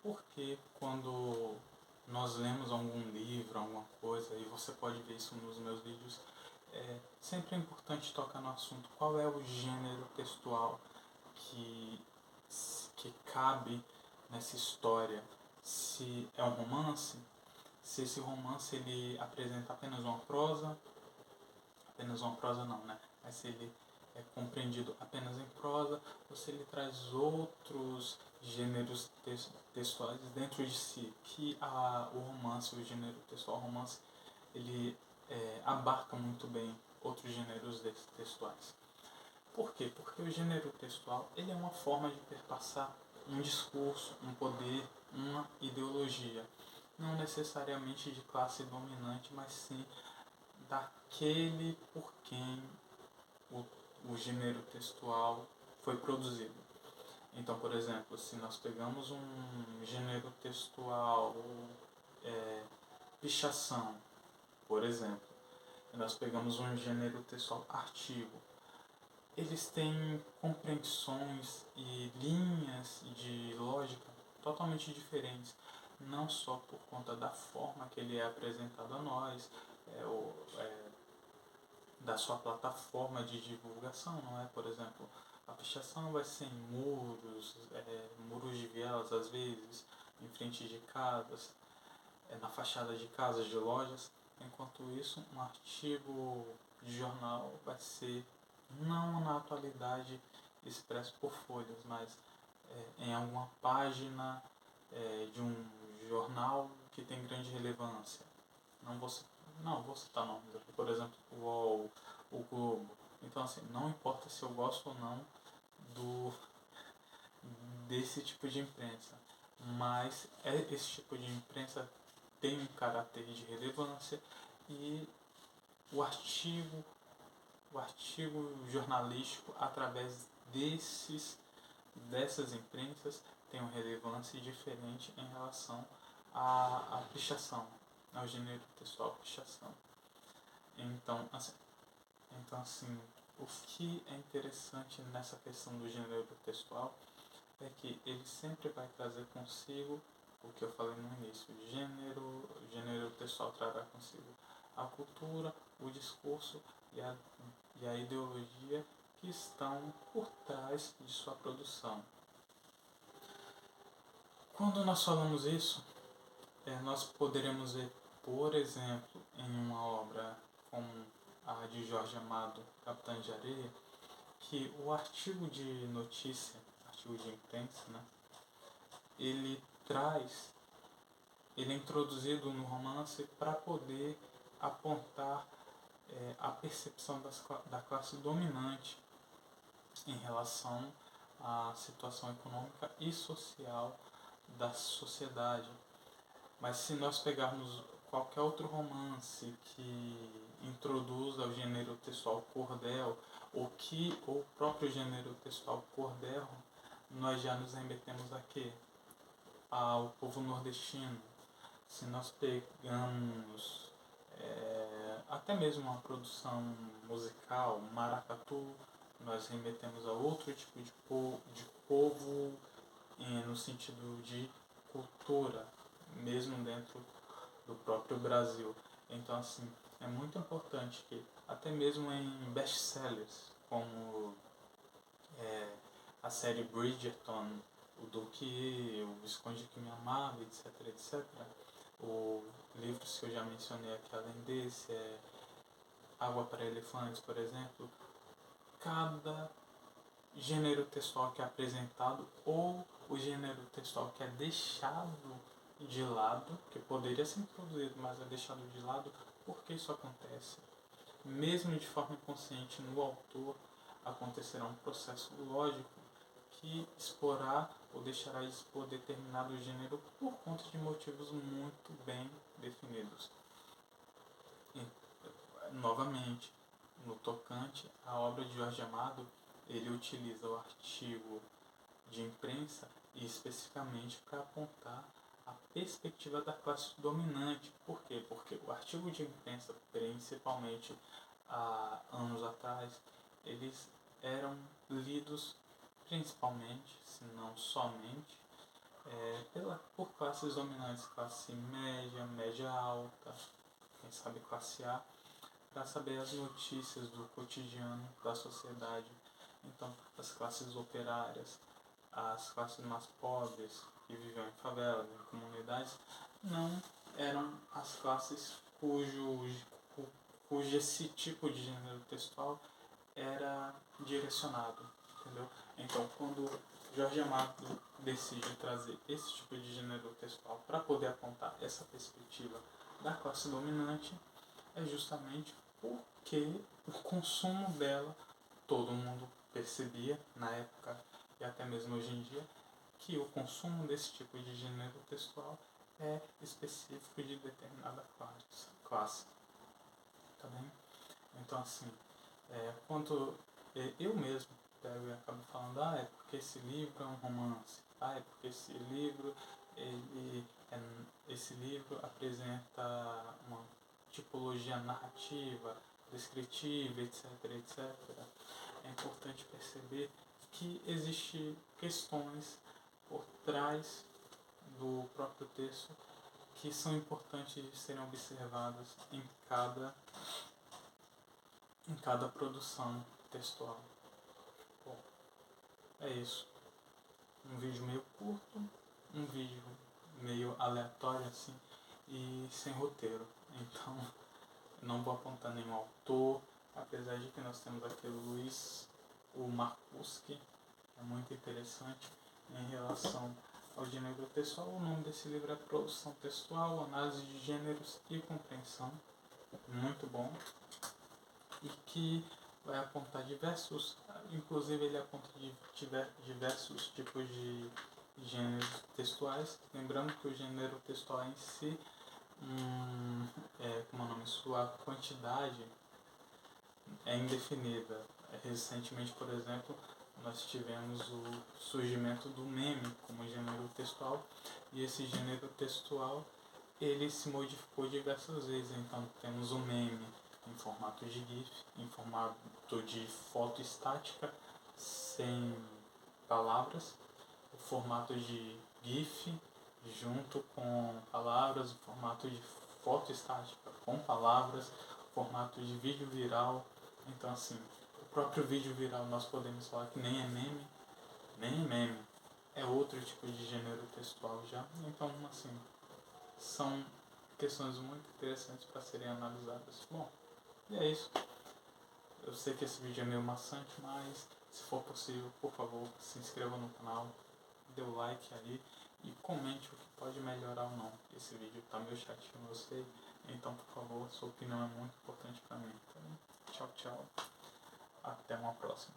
Porque quando nós lemos algum livro, alguma coisa, e você pode ver isso nos meus vídeos, sempre é importante tocar no assunto qual é o gênero textual que, que cabe nessa história. Se é um romance, se esse romance ele apresenta apenas uma prosa não, né? Mas se ele é compreendido apenas em prosa, ou se ele traz outros gêneros textuais dentro de si, que o romance, o gênero textual romance, ele abarca muito bem outros gêneros textuais. Por quê? Porque o gênero textual ele é uma forma de perpassar um discurso, um poder, uma ideologia. Não necessariamente de classe dominante, mas sim daquele por quem o gênero textual foi produzido. Então, por exemplo, se nós pegamos um gênero textual, pichação, por exemplo, e nós pegamos um gênero textual artigo, eles têm compreensões e linhas de lógica totalmente diferentes, não só por conta da forma que ele é apresentado a nós, da sua plataforma de divulgação, não é? Por exemplo, a pichação vai ser em muros, muros de vielas às vezes, em frente de casas, na fachada de casas, de lojas. Enquanto isso, um artigo de jornal vai ser não na atualidade expresso por folhas, mas em alguma página de um jornal que tem grande relevância. Não vou, não vou citar nomes aqui, por exemplo, o UOL, o Globo. Então, assim, não importa se eu gosto ou não desse tipo de imprensa, mas esse tipo de imprensa tem um caráter de relevância e o artigo, o artigo jornalístico, através dessas imprensas, tem uma relevância diferente em relação à pichação, ao gênero textual pichação. Então, assim, o que é interessante nessa questão do gênero textual é que ele sempre vai trazer consigo o que eu falei no início. O gênero textual trará consigo a cultura, o discurso e a ideologia que estão por trás de sua produção. Quando nós falamos isso, nós poderemos ver, por exemplo, em uma obra como a de Jorge Amado, Capitães de Areia, que o artigo de notícia, artigo de imprensa, né, ele é introduzido no romance para poder apontar a percepção da classe dominante em relação à situação econômica e social da sociedade. Mas se nós pegarmos qualquer outro romance que introduza o gênero textual cordel, ou que o próprio gênero textual cordel, nós já nos remetemos a quê? Ao povo nordestino. Se nós pegamos até mesmo uma produção musical, maracatu, nós remetemos a outro tipo de povo no sentido de cultura, mesmo dentro do próprio Brasil. Então, assim, é muito importante que, até mesmo em best-sellers, como a série Bridgerton, o Duque, o Visconde que me amava, etc, etc, o livros que eu já mencionei aqui além desse, Água para Elefantes, por exemplo, cada gênero textual que é apresentado ou o gênero textual que é deixado de lado, que poderia ser introduzido, mas é deixado de lado, porque isso acontece. Mesmo de forma inconsciente no autor, acontecerá um processo lógico que exporá ou deixará de expor determinado gênero por conta de motivos muito bem definidos. E, novamente, no tocante à obra de Jorge Amado, ele utiliza o artigo de imprensa e especificamente para apontar a perspectiva da classe dominante. Por quê? Porque o artigo de imprensa, principalmente há anos atrás, eles eram lidos principalmente, se não somente, por classes dominantes, classe média, média alta, quem sabe classe A, para saber as notícias do cotidiano da sociedade. Então, as classes operárias, as classes mais pobres, que viviam em favelas, em comunidades, não eram as classes cujo esse tipo de gênero textual era direcionado, entendeu? Então, quando Jorge Amado decide trazer esse tipo de gênero textual para poder apontar essa perspectiva da classe dominante, é justamente porque o consumo dela, todo mundo percebia na época e até mesmo hoje em dia, que o consumo desse tipo de gênero textual é específico de determinada classe. Tá bem? Então, assim, quando eu mesmo pego e acabo falando, é porque esse livro é um romance, é porque esse livro apresenta uma tipologia narrativa, descritiva, etc, etc. É importante perceber que existem questões por trás do próprio texto que são importantes de serem observadas em cada produção textual. Bom, é isso. Um vídeo meio curto, um vídeo meio aleatório assim e sem roteiro. Então, não vou apontar nenhum autor, apesar de que nós temos aqui o Luiz Marcuski, que é muito interessante em relação ao gênero textual. O nome desse livro é Produção Textual, Análise de Gêneros e Compreensão. Muito bom. E que vai apontar inclusive ele aponta diversos tipos de gêneros textuais. Lembrando que o gênero textual em si, sua quantidade é indefinida. Recentemente, por exemplo, nós tivemos o surgimento do meme como gênero textual, e esse gênero textual ele se modificou diversas vezes. Então temos o meme em formato de GIF, em formato de foto estática sem palavras, o formato de GIF junto com palavras, o formato de foto estática com palavras, o formato de vídeo viral. Então, assim, o próprio vídeo viral nós podemos falar que nem é meme, é outro tipo de gênero textual já. Então, assim, são questões muito interessantes para serem analisadas. Bom, e é isso. Eu sei que esse vídeo é meio maçante, mas se for possível, por favor, se inscreva no canal, dê o like aí e comente o que pode melhorar ou não. Esse vídeo está meio chatinho, eu sei, então por favor, sua opinião é muito importante para mim. Então, tchau, tchau. Até uma próxima.